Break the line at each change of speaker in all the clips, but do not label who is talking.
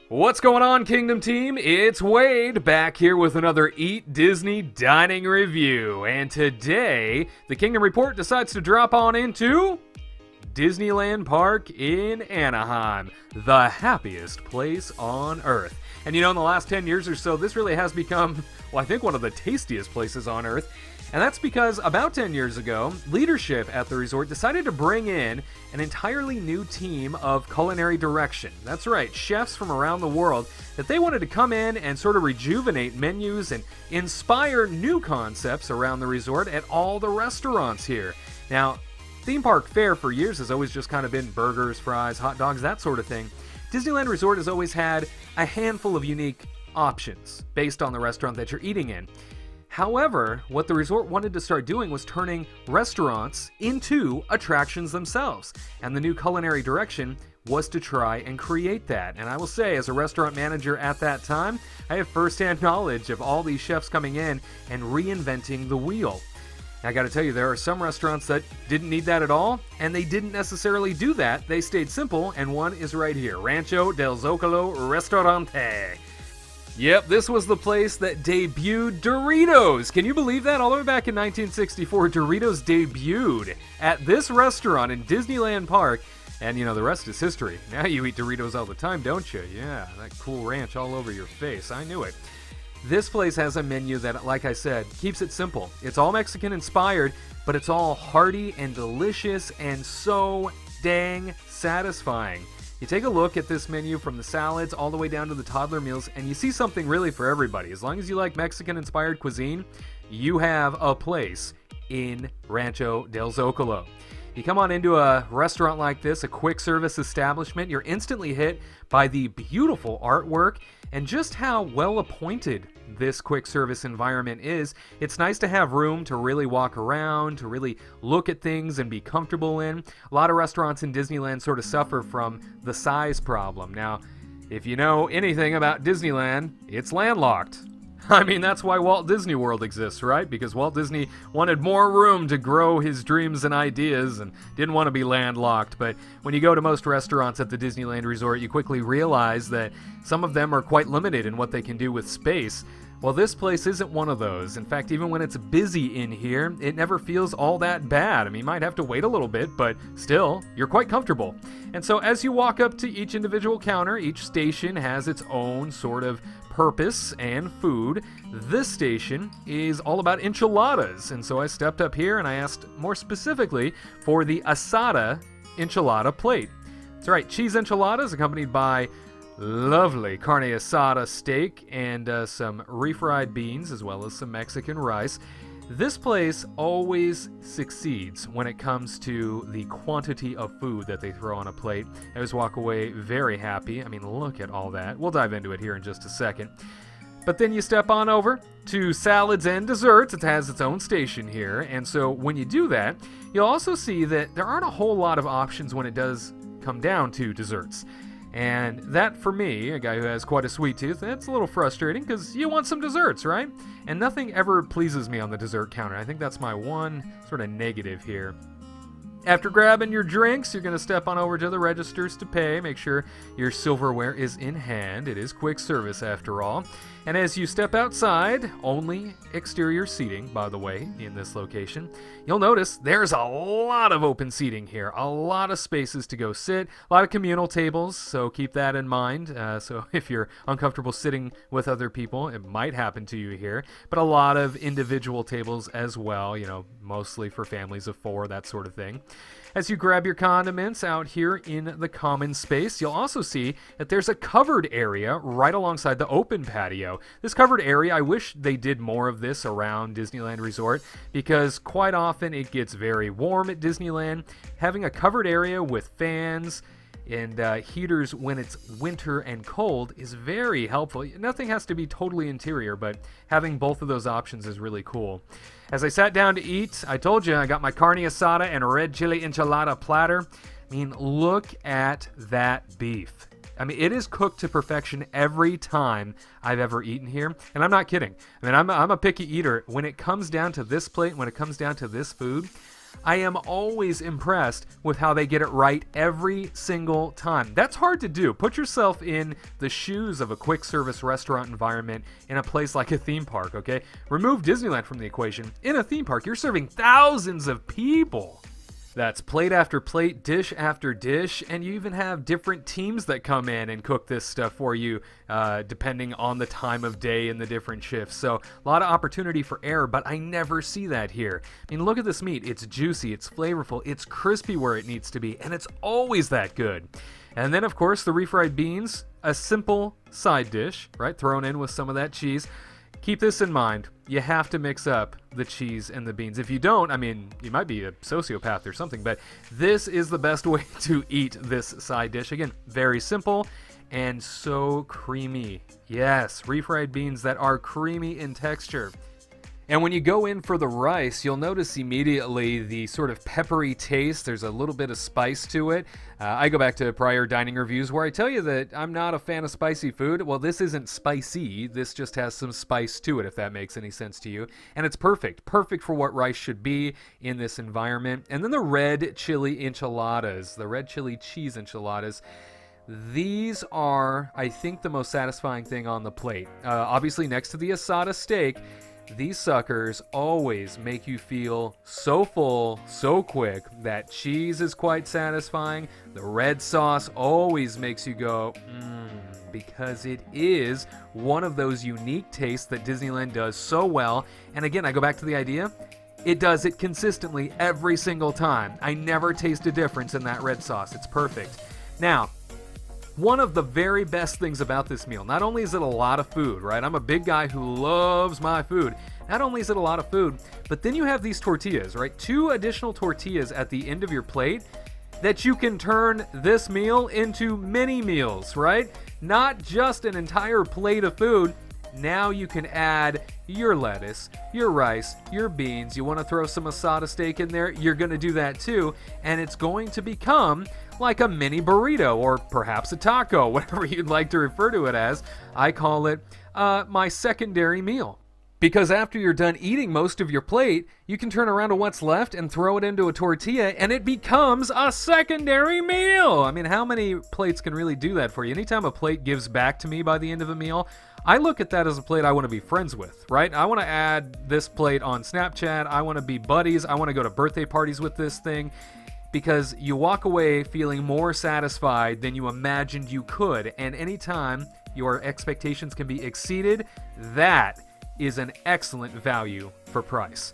What's going on, Kingdom Team? It's Wade back here with another Eat Disney Dining Review. And today, the Kingdom Report decides to drop on into Disneyland Park in Anaheim, the happiest place on Earth. And you know, in the last 10 years or so, this really has become, well, I think one of the tastiest places on Earth. And that's because about 10 years ago, leadership at the resort decided to bring in an entirely new team of culinary direction. That's right, chefs from around the world that they wanted to come in and sort of rejuvenate menus and inspire new concepts around the resort at all the restaurants here. Now, theme park fare for years has always just kind of been burgers, fries, hot dogs, that sort of thing. Disneyland Resort has always had a handful of unique options based on the restaurant that you're eating in. However, what the resort wanted to start doing was turning restaurants into attractions themselves. And the new culinary direction was to try and create that. And I will say, as a restaurant manager at that time, I have firsthand knowledge of all these chefs coming in and reinventing the wheel. I gotta tell you, there are some restaurants that didn't need that at all, and they didn't necessarily do that. They stayed simple, and one is right here, Rancho Del Zocalo Restaurante. Yep, this was the place that debuted Doritos. Can you believe that? All the way back in 1964, Doritos debuted at this restaurant in Disneyland Park. And, you know, the rest is history. Now you eat Doritos all the time, don't you? Yeah, that cool ranch all over your face. I knew it. This place has a menu that, like I said, keeps it simple. It's all Mexican inspired, but it's all hearty and delicious and so dang satisfying. You take a look at this menu from the salads all the way down to the toddler meals, and you see something really for everybody. As long as you like Mexican-inspired cuisine, you have a place in Rancho Del Zocalo. You come on into a restaurant like this, a quick service establishment, you're instantly hit by the beautiful artwork and just how well appointed this quick service environment is. It's nice to have room to really walk around, to really look at things and be comfortable in. A lot of restaurants in Disneyland sort of suffer from the size problem. Now, if you know anything about Disneyland, it's landlocked. I mean, that's why Walt Disney World exists, right? Because Walt Disney wanted more room to grow his dreams and ideas and didn't want to be landlocked. But when you go to most restaurants at the Disneyland Resort, you quickly realize that some of them are quite limited in what they can do with space. Well, this place isn't one of those. In fact, even when it's busy in here, it never feels all that bad. I mean, you might have to wait a little bit, but still, you're quite comfortable. And so as you walk up to each individual counter, each station has its own sort of purpose and food. This station is all about enchiladas, and so I stepped up here and I asked more specifically for the asada enchilada plate. That's right, cheese enchiladas accompanied by lovely carne asada steak and some refried beans as well as some Mexican rice. This place always succeeds when it comes to the quantity of food that they throw on a plate. I always walk away very happy. I mean, look at all that. We'll dive into it here in just a second. But then you step on over to salads and desserts. It has its own station here. And so when you do that, you'll also see that there aren't a whole lot of options when it does come down to desserts. And that, for me, a guy who has quite a sweet tooth, that's a little frustrating because you want some desserts, right? And nothing ever pleases me on the dessert counter. I think that's my one sort of negative here. After grabbing your drinks, you're going to step on over to the registers to pay. Make sure your silverware is in hand. It is quick service after all. And as you step outside, only exterior seating, by the way, in this location, you'll notice there's a lot of open seating here. A lot of spaces to go sit. A lot of communal tables, so keep that in mind. So if you're uncomfortable sitting with other people, it might happen to you here. But a lot of individual tables as well, you know, mostly for families of 4, that sort of thing. As you grab your condiments out here in the common space, you'll also see that there's a covered area right alongside the open patio. This covered area, I wish they did more of this around Disneyland Resort because quite often it gets very warm at Disneyland. Having a covered area with fans and heaters when it's winter and cold is very helpful. Nothing has to be totally interior, but having both of those options is really cool. As I sat down to eat, I told you I got my carne asada and a red chili enchilada platter. I mean, look at that beef. I mean, it is cooked to perfection every time I've ever eaten here. And I'm not kidding. I mean, I'm a picky eater. When it comes down to this plate, when it comes down to this food, I am always impressed with how they get it right every single time. That's hard to do. Put yourself in the shoes of a quick service restaurant environment in a place like a theme park, okay? Remove Disneyland from the equation. In a theme park, you're serving thousands of people. That's plate after plate, dish after dish, and you even have different teams that come in and cook this stuff for you, depending on the time of day and the different shifts. So a lot of opportunity for error, but I never see that here. I mean, look at this meat. It's juicy, it's flavorful, it's crispy where it needs to be, and it's always that good. And then, of course, the refried beans, a simple side dish, right, thrown in with some of that cheese. Keep this in mind. You have to mix up the cheese and the beans. If you don't, I mean, you might be a sociopath or something, but this is the best way to eat this side dish. Again, very simple and so creamy. Yes, refried beans that are creamy in texture. And when you go in for the rice, you'll notice immediately the sort of peppery taste. There's a little bit of spice to it. I go back to prior dining reviews where I tell you that I'm not a fan of spicy food. Well, this isn't spicy. This just has some spice to it, if that makes any sense to you. And it's perfect. Perfect for what rice should be in this environment. And then the red chili enchiladas, the red chili cheese enchiladas. These are, I think, the most satisfying thing on the plate. Obviously, next to the asada steak, these suckers always make you feel so full, so quick. That cheese is quite satisfying. The red sauce always makes you go, because it is one of those unique tastes that Disneyland does so well. And again, I go back to the idea, it does it consistently every single time. I never taste a difference in that red sauce. It's perfect. Now, one of the very best things about this meal, not only is it a lot of food, right? I'm a big guy who loves my food. Not only is it a lot of food, but then you have these tortillas, right? 2 additional tortillas at the end of your plate that you can turn this meal into mini meals, right? Not just an entire plate of food. Now you can add your lettuce, your rice, your beans. You want to throw some asada steak in there? You're going to do that too. And it's going to become like a mini burrito or perhaps a taco, whatever you'd like to refer to it as. I call it my secondary meal. Because after you're done eating most of your plate, you can turn around to what's left and throw it into a tortilla, and it becomes a secondary meal. I mean, how many plates can really do that for you? Anytime a plate gives back to me by the end of a meal, I look at that as a plate I want to be friends with, right? I want to add this plate on Snapchat. I want to be buddies. I want to go to birthday parties with this thing. Because you walk away feeling more satisfied than you imagined you could. And anytime your expectations can be exceeded, that is an excellent value for price.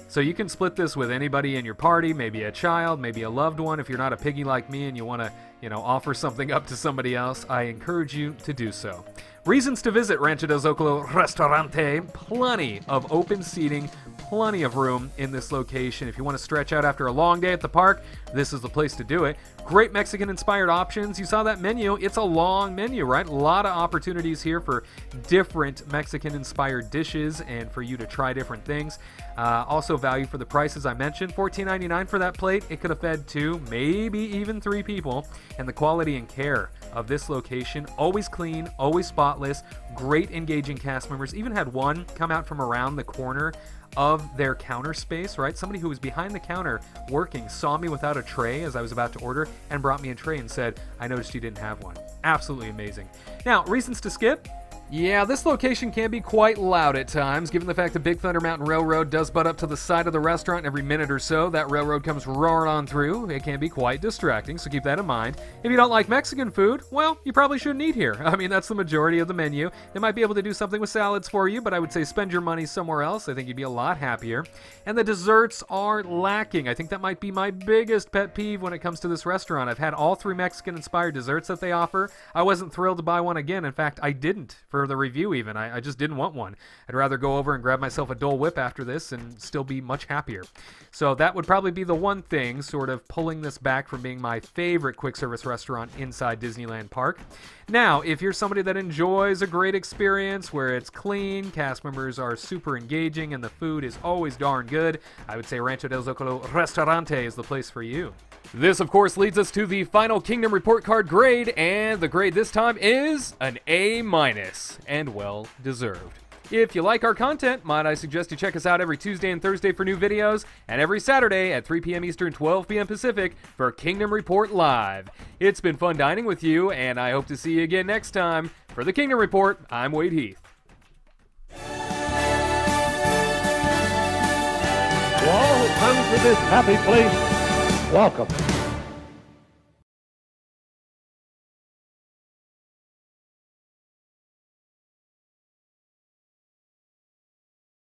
So you can split this with anybody in your party, maybe a child, maybe a loved one. If you're not a piggy like me and you want to, offer something up to somebody else, I encourage you to do so. Reasons to visit Rancho Del Zocalo Restaurante. Plenty of open seating, plenty of room in this location. If you want to stretch out after a long day at the park, this is the place to do it. Great Mexican-inspired options. You saw that menu. It's a long menu, right? A lot of opportunities here for different Mexican-inspired dishes and for you to try different things. Also value for the prices I mentioned. $14.99 for that plate. It could have fed 2, maybe even 3 people. And the quality and care of this location, always clean, always spotless, great engaging cast members. Even had one come out from around the corner of their counter space, right? Somebody who was behind the counter working saw me without a tray as I was about to order and brought me a tray and said, I noticed you didn't have one. Absolutely amazing. Now, reasons to skip? Yeah, this location can be quite loud at times, given the fact the Big Thunder Mountain Railroad does butt up to the side of the restaurant every minute or so. That railroad comes roaring on through. It can be quite distracting, so keep that in mind. If you don't like Mexican food, well, you probably shouldn't eat here. I mean, that's the majority of the menu. They might be able to do something with salads for you, but I would say spend your money somewhere else. I think you'd be a lot happier. And the desserts are lacking. I think that might be my biggest pet peeve when it comes to this restaurant. I've had all 3 Mexican-inspired desserts that they offer. I wasn't thrilled to buy one again. In fact, I didn't for the review even. I just didn't want one. I'd rather go over and grab myself a Dole Whip after this and still be much happier. So that would probably be the one thing sort of pulling this back from being my favorite quick service restaurant inside Disneyland Park. Now, if you're somebody that enjoys a great experience where it's clean, cast members are super engaging, and the food is always darn good, I would say Rancho Del Zocalo Restaurante is the place for you. This, of course, leads us to the final Kingdom Report Card grade, and the grade this time is an A-, and well deserved. If you like our content, might I suggest you check us out every Tuesday and Thursday for new videos, and every Saturday at 3 p.m. Eastern, 12 p.m. Pacific for Kingdom Report Live. It's been fun dining with you, and I hope to see you again next time. For the Kingdom Report, I'm Wade Heath.
To all who come to this happy place, welcome.